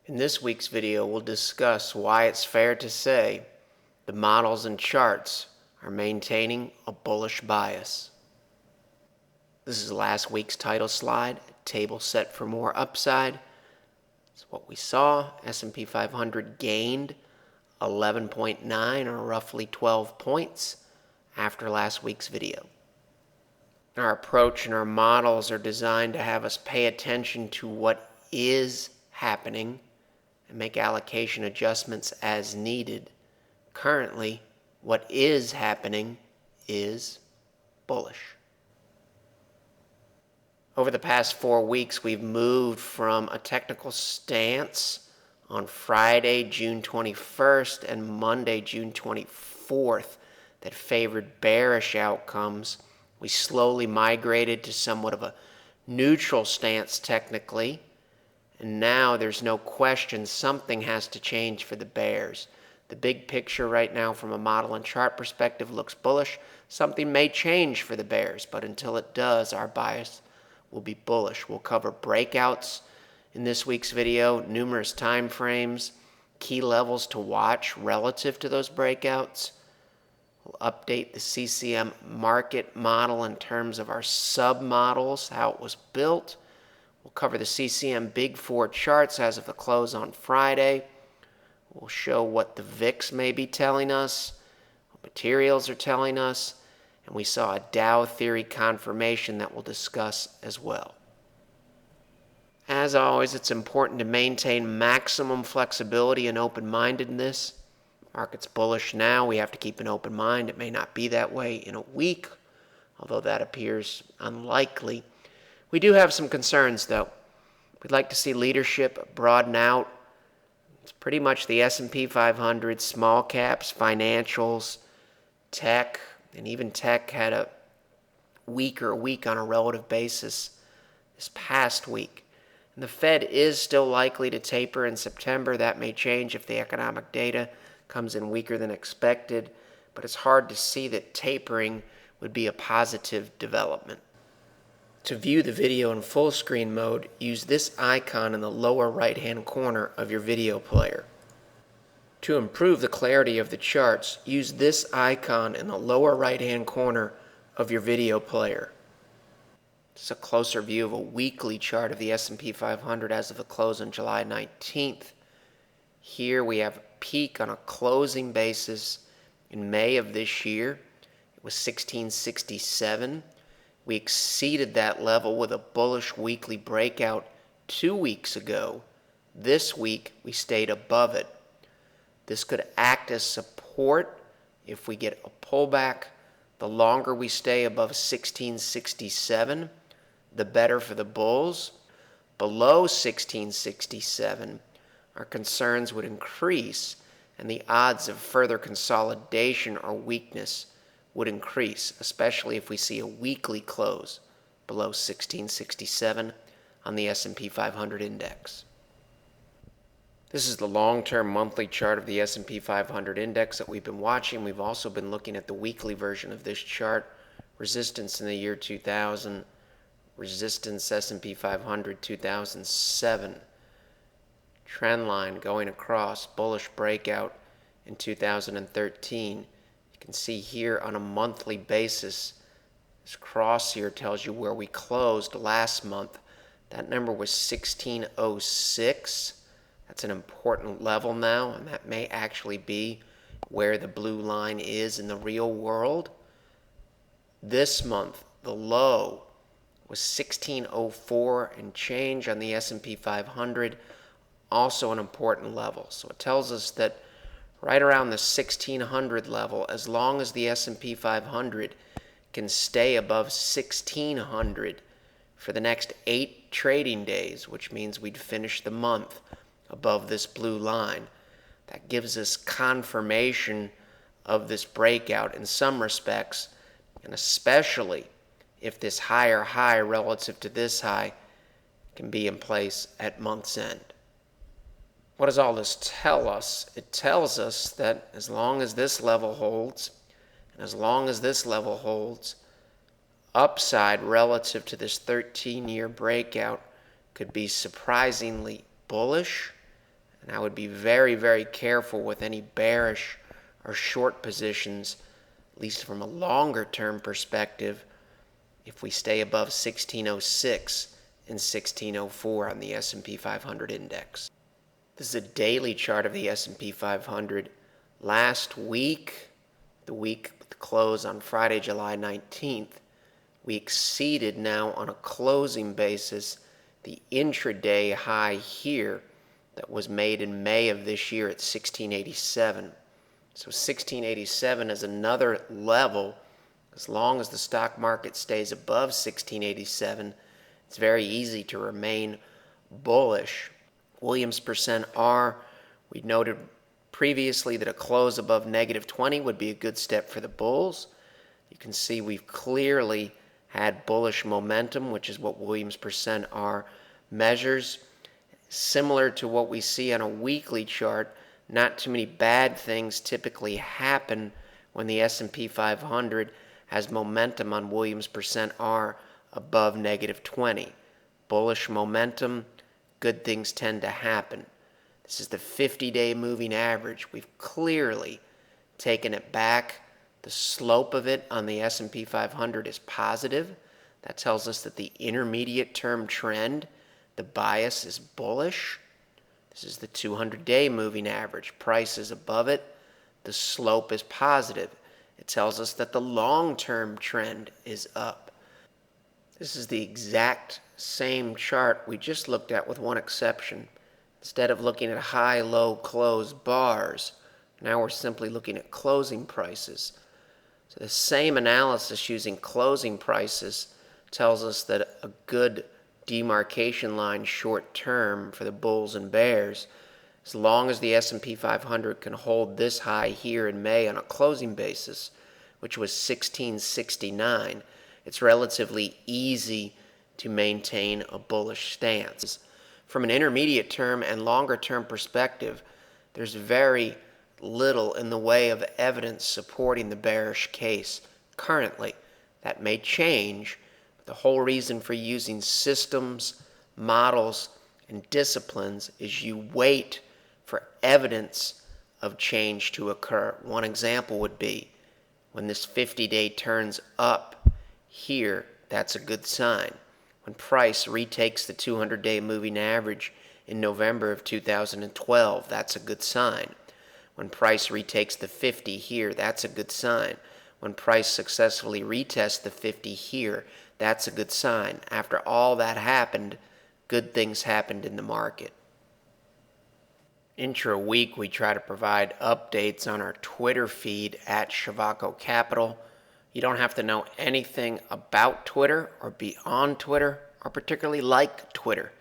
In this week's video, we'll discuss why it's fair to say the models and charts are maintaining a bullish bias. This is last week's title slide, a table set for more upside. It's what we saw. S&P 500 gained 11.9 or roughly 12 points after last week's video. Our approach and our models are designed to have us pay attention to what is happening and make allocation adjustments as needed. Currently, what is happening is bullish. Over the past 4 weeks, we've moved from a technical stance on Friday, June 21st and Monday, June 24th that favored bearish outcomes. We slowly migrated to somewhat of a neutral stance technically, and now there's no question something has to change for the bears. The big picture right now from a model and chart perspective looks bullish. Something may change for the bears, but until it does, our bias will be bullish. We'll cover breakouts in this week's video, numerous time frames, key levels to watch relative to those breakouts. We'll update the CCM market model in terms of our sub-models, how it was built. We'll cover the CCM Big Four charts as of the close on Friday. We'll show what the VIX may be telling us, what materials are telling us, and we saw a Dow theory confirmation that we'll discuss as well. As always, it's important to maintain maximum flexibility and open-mindedness. Market's bullish now. We have to keep an open mind. It may not be that way in a week, although that appears unlikely. We do have some concerns, though. We'd like to see leadership broaden out. It's pretty much the S&P 500, small caps, financials, tech, and even tech had a weaker week on a relative basis this past week. And the Fed is still likely to taper in September. That may change if the economic data comes in weaker than expected, but it's hard to see that tapering would be a positive development. To view the video in full screen mode, use this icon in the lower right-hand corner of your video player. To improve the clarity of the charts, use this icon in the lower right-hand corner of your video player. This is a closer view of a weekly chart of the S&P 500 as of the close on July 19th. Here we have a peak on a closing basis in May of this year. It was 1667. We exceeded that level with a bullish weekly breakout 2 weeks ago. This week, we stayed above it. This could act as support if we get a pullback. The longer we stay above 1667, the better for the bulls. Below 1667, our concerns would increase, and the odds of further consolidation or weakness would increase, especially if we see a weekly close below 1667 on the S&P 500 index. This is the long-term monthly chart of the S&P 500 index that we've been watching. We've also been looking at the weekly version of this chart. Resistance in the year 2000, resistance S&P 500 2007. Trend line going across, bullish breakout in 2013. You can see here on a monthly basis, this cross here tells you where we closed last month. That number was 1606. That's an important level now, and that may actually be where the blue line is in the real world. This month, the low was 1604 and change on the S&P 500, also an important level. So it tells us that right around the 1600 level, as long as the S&P 500 can stay above 1600 for the next 8 trading days, which means we'd finish the month above this blue line, that gives us confirmation of this breakout in some respects, and especially if this higher high relative to this high can be in place at month's end. What does all this tell us? It tells us that as long as this level holds, and as long as this level holds, upside relative to this 13-year breakout could be surprisingly bullish And I would be very, very careful with any bearish or short positions, at least from a longer term perspective, if we stay above 1606 and 1604 on the S&P 500 index. This is a daily chart of the S&P 500. Last week, the week with the close on Friday, July 19th, we exceeded now on a closing basis the intraday high here that was made in May of this year at 1687. So 1687 is another level. As long as the stock market stays above 1687, it's very easy to remain bullish. Williams percent R, we noted previously that a close above negative 20 would be a good step for the bulls. You can see we've clearly had bullish momentum, which is what Williams percent R measures. Similar to what we see on a weekly chart, not too many bad things typically happen when the S&P 500 has momentum on Williams percent R above negative 20. Bullish momentum, good things tend to happen. This is the 50-day moving average. We've clearly taken it back. The slope of it on the S&P 500 is positive. That tells us that the intermediate term trend, the bias, is bullish. This is the 200-day moving average. Price is above it. The slope is positive. It tells us that the long-term trend is up. This is the exact same chart we just looked at with one exception. Instead of looking at high, low, close bars, now we're simply looking at closing prices. So the same analysis using closing prices tells us that a good demarcation line short term for the bulls and bears, as long as the S&P 500 can hold this high here in May on a closing basis, which was 1669, it's relatively easy to maintain a bullish stance. From an intermediate term and longer term perspective, there's very little in the way of evidence supporting the bearish case currently. That may change. The whole reason for using systems, models, and disciplines is you wait for evidence of change to occur. One example would be when this 50-day turns up here, that's a good sign. When price retakes the 200-day moving average in November of 2012, that's a good sign. When price retakes the 50 here, that's a good sign. When price successfully retests the 50 here, that's a good sign. After all that happened, good things happened in the market. Intra-week, we try to provide updates on our Twitter feed at Shavako Capital. You don't have to know anything about Twitter or be on Twitter or particularly like Twitter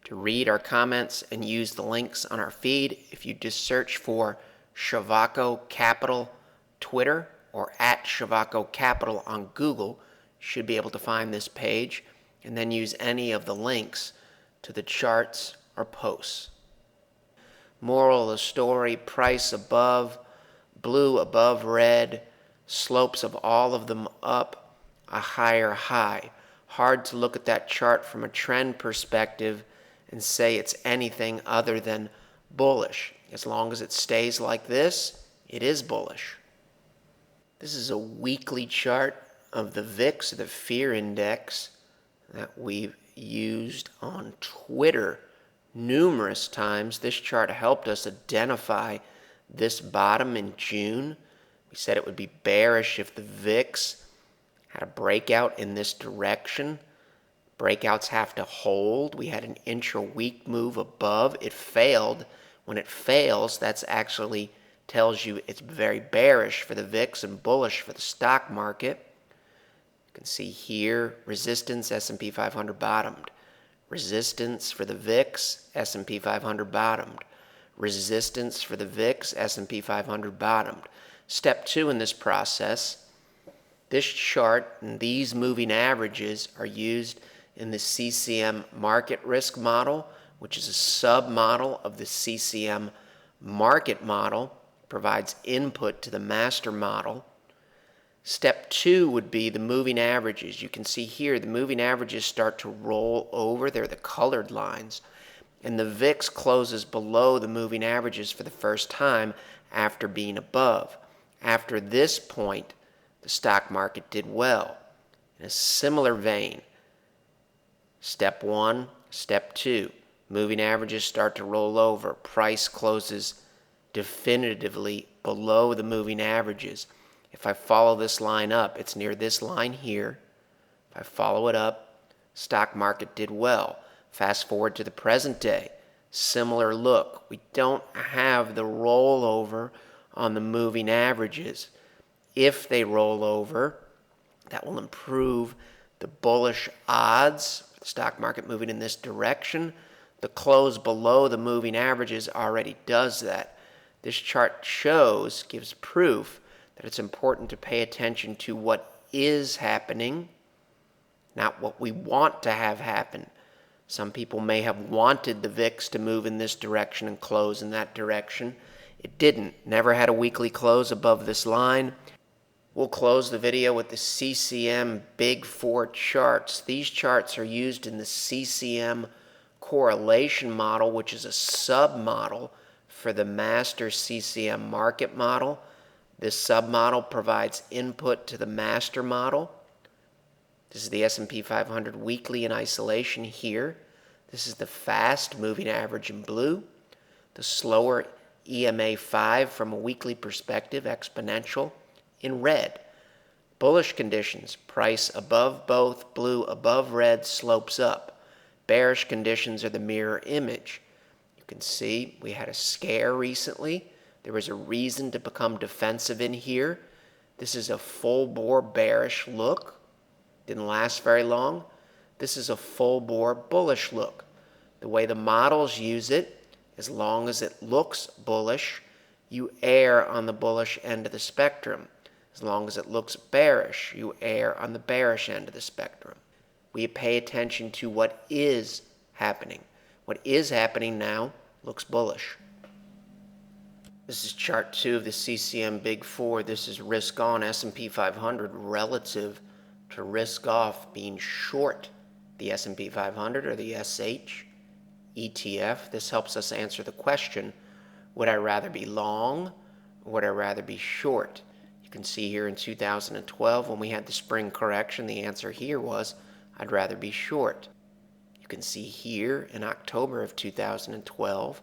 to read our comments and use the links on our feed. If you just search for Shavako Capital Twitter or at Shavako Capital on Google, you should be able to find this page and then use any of the links to the charts or posts. Moral of the story, price above, blue above red, slopes of all of them up, a higher high. Hard to look at that chart from a trend perspective and say it's anything other than bullish. As long as it stays like this, it is bullish. This is a weekly chart of the VIX, the fear index, that we've used on Twitter numerous times. This chart helped us identify this bottom in June. We said it would be bearish if the VIX had a breakout in this direction. Breakouts have to hold. We had an intra-week move above. It failed. When it fails, that's actually tells you it's very bearish for the VIX and bullish for the stock market. You can see here, resistance, S&P 500 bottomed. Resistance for the VIX, S&P 500 bottomed. Resistance for the VIX, S&P 500 bottomed. Step 2 in this process, this chart and these moving averages are used in the CCM market risk model, which is a sub-model of the CCM market model, provides input to the master model. Step 2 would be the moving averages. You can see here the moving averages start to roll over. They're the colored lines. and the VIX closes below the moving averages for the first time after being above. After this point, the stock market did well. In a similar vein, step 1, step 2, moving averages start to roll over. Price closes definitively below the moving averages. If I follow this line up, it's near this line here. If I follow it up, stock market did well. Fast forward to the present day, similar look. We don't have the rollover on the moving averages. If they roll over, that will improve the bullish odds for the stock market moving in this direction. The close below the moving averages already does that. This chart gives proof that it's important to pay attention to what is happening, not what we want to have happen. Some people may have wanted the VIX to move in this direction and close in that direction. It didn't. Never had a weekly close above this line. We'll close the video with the CCM Big Four charts. These charts are used in the CCM correlation model, which is a sub-model for the master CCM market model. This sub-model provides input to the master model. This is the S&P 500 weekly in isolation here. This is the fast moving average in blue. The slower EMA 5 from a weekly perspective, exponential, in red. Bullish conditions, price above both, blue above red, slopes up. Bearish conditions are the mirror image. You can see we had a scare recently. There was a reason to become defensive in here. This is a full bore bearish look. Didn't last very long. This is a full bore bullish look. The way the models use it, as long as it looks bullish, you err on the bullish end of the spectrum. As long as it looks bearish, you err on the bearish end of the spectrum. We pay attention to what is happening. What is happening now looks bullish. This is chart 2 of the CCM Big Four. This is risk on S&P 500 relative to risk off being short the S&P 500 or the SH ETF. This helps us answer the question, would I rather be long or would I rather be short? You can see here in 2012 when we had the spring correction, the answer here was I'd rather be short. You can see here in October of 2012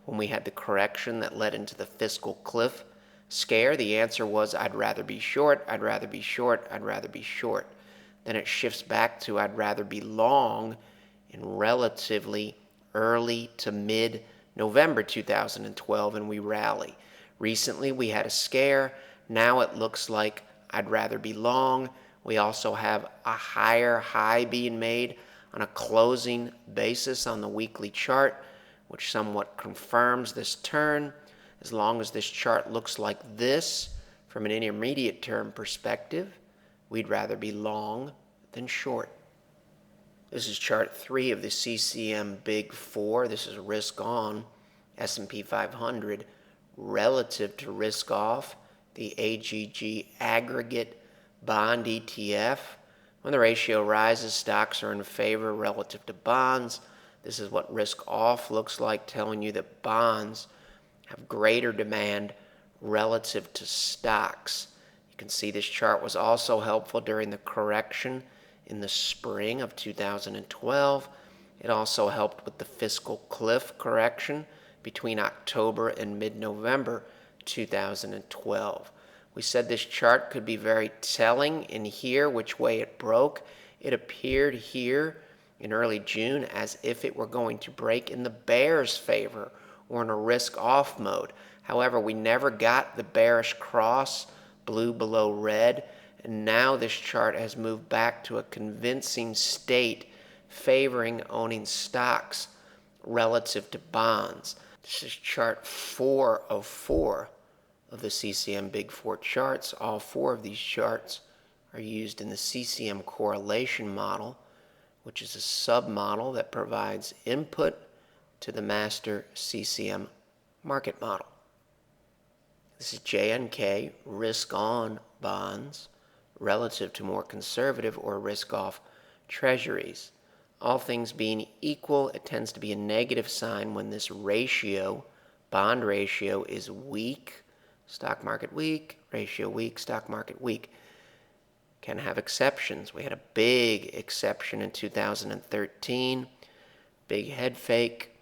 when we had the correction that led into the fiscal cliff scare, the answer was I'd rather be short, I'd rather be short, I'd rather be short. Then it shifts back to I'd rather be long in relatively early to mid-November 2012, and we rally. Recently we had a scare. Now it looks like I'd rather be long. We also have a higher high being made on a closing basis on the weekly chart, which somewhat confirms this turn. As long as this chart looks like this from an intermediate term perspective, we'd rather be long than short. This is chart 3 of the CCM Big Four. This is risk on S&P 500 relative to risk off the AGG aggregate bond ETF. When the ratio rises, stocks are in favor relative to bonds. This is what risk off looks like, telling you that bonds have greater demand relative to stocks. You can see this chart was also helpful during the correction in the spring of 2012. It also helped with the fiscal cliff correction between October and mid-November 2012. We said this chart could be very telling in here which way it broke. It appeared here in early June as if it were going to break in the bear's favor or in a risk-off mode. However, we never got the bearish cross, blue below red, and now this chart has moved back to a convincing state favoring owning stocks relative to bonds. This is chart 4 of 4 of the CCM Big Four charts. All 4 of these charts are used in the CCM correlation model, which is a sub-model that provides input to the master CCM market model. This is JNK, risk-on bonds relative to more conservative or risk-off treasuries. All things being equal, it tends to be a negative sign when this ratio, bond ratio, is weak. Stock market weak, ratio weak, stock market weak. Can have exceptions. We had a big exception in 2013, big head fake.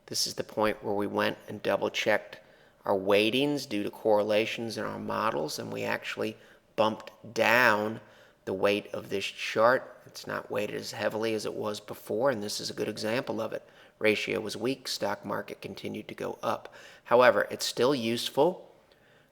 This is the point where we went and double-checked our weightings due to correlations in our models, and we actually bumped down the weight of this chart. It's not weighted as heavily as it was before, and this is a good example of it. Ratio was weak, stock market continued to go up. However, it's still useful.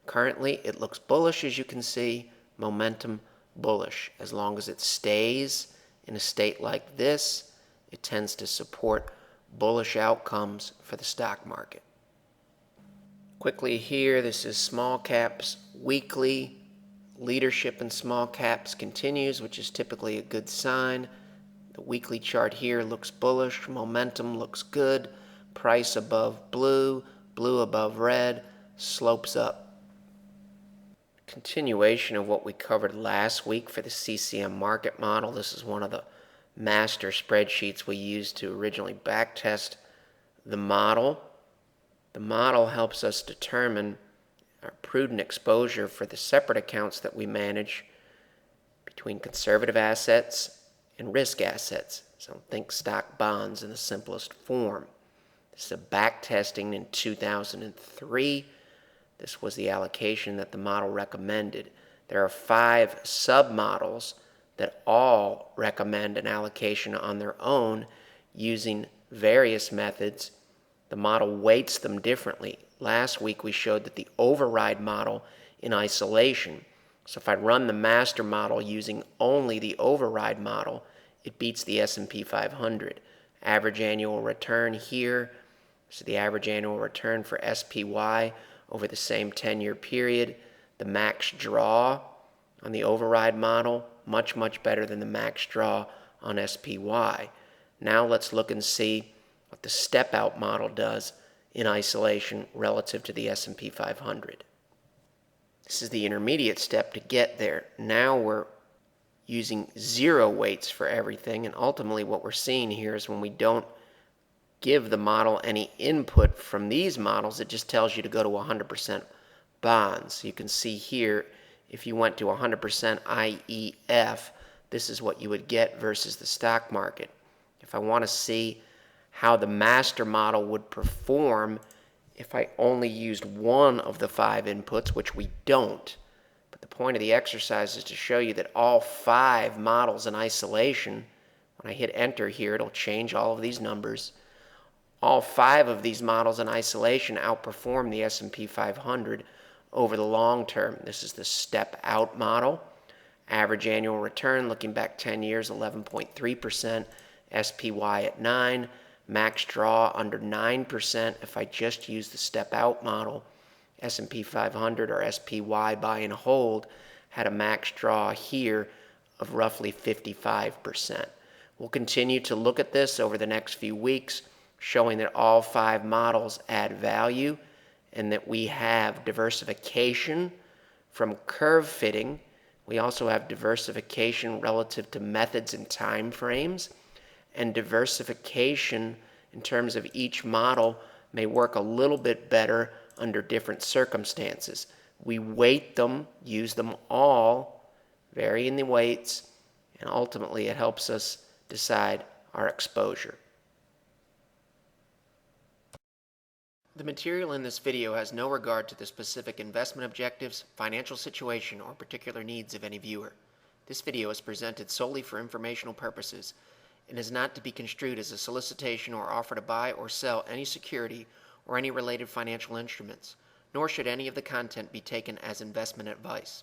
Currently, it looks bullish, as you can see, momentum bullish. As long as it stays in a state like this, it tends to support bullish outcomes for the stock market. Quickly here, this is small caps weekly. Leadership in small caps continues, which is typically a good sign. The weekly chart here looks bullish. Momentum looks good. Price above blue, blue above red, slopes up. Continuation of what we covered last week for the CCM market model. This is one of the master spreadsheets we used to originally backtest the model. The model helps us determine our prudent exposure for the separate accounts that we manage between conservative assets and risk assets. So think stock bonds in the simplest form. This is a backtesting in 2003. This was the allocation that the model recommended. There are 5 submodels that all recommend an allocation on their own using various methods. The model weights them differently. Last week we showed that the override model in isolation. So if I run the master model using only the override model, it beats the S&P 500. Average annual return here. So the average annual return for SPY over the same 10-year period. The max draw on the override model, much, much better than the max draw on SPY. Now let's look and see what the step-out model does in isolation relative to the S&P 500. This is the intermediate step to get there. Now we're using 0 weights for everything, and ultimately what we're seeing here is when we don't give the model any input from these models, it just tells you to go to 100% bonds. You can see here, if you went to 100% IEF, this is what you would get versus the stock market. If I want to see how the master model would perform if I only used one of the 5 inputs, which we don't. But the point of the exercise is to show you that all 5 models in isolation, when I hit enter here, it'll change all of these numbers. All 5 of these models in isolation outperform the S&P 500 over the long term. This is the step-out model. Average annual return, looking back 10 years, 11.3%. SPY at 9%. Max draw under 9% if I just use the step-out model. S&P 500 or SPY buy and hold had a max draw here of roughly 55%. We'll continue to look at this over the next few weeks, showing that all 5 models add value and that we have diversification from curve fitting. We also have diversification relative to methods and time frames, and diversification in terms of each model may work a little bit better under different circumstances. We weight them, use them all, vary in the weights, and ultimately it helps us decide our exposure. The material in this video has no regard to the specific investment objectives, financial situation, or particular needs of any viewer. This video is presented solely for informational purposes and is not to be construed as a solicitation or offer to buy or sell any security or any related financial instruments, nor should any of the content be taken as investment advice.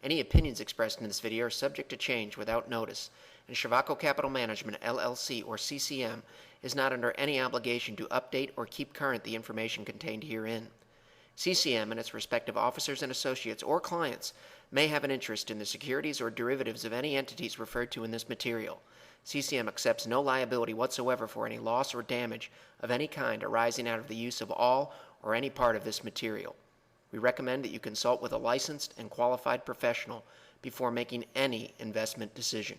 Any opinions expressed in this video are subject to change without notice, and Shavaco Capital Management, LLC, or CCM, is not under any obligation to update or keep current the information contained herein. CCM and its respective officers and associates or clients may have an interest in the securities or derivatives of any entities referred to in this material. CCM accepts no liability whatsoever for any loss or damage of any kind arising out of the use of all or any part of this material. We recommend that you consult with a licensed and qualified professional before making any investment decision.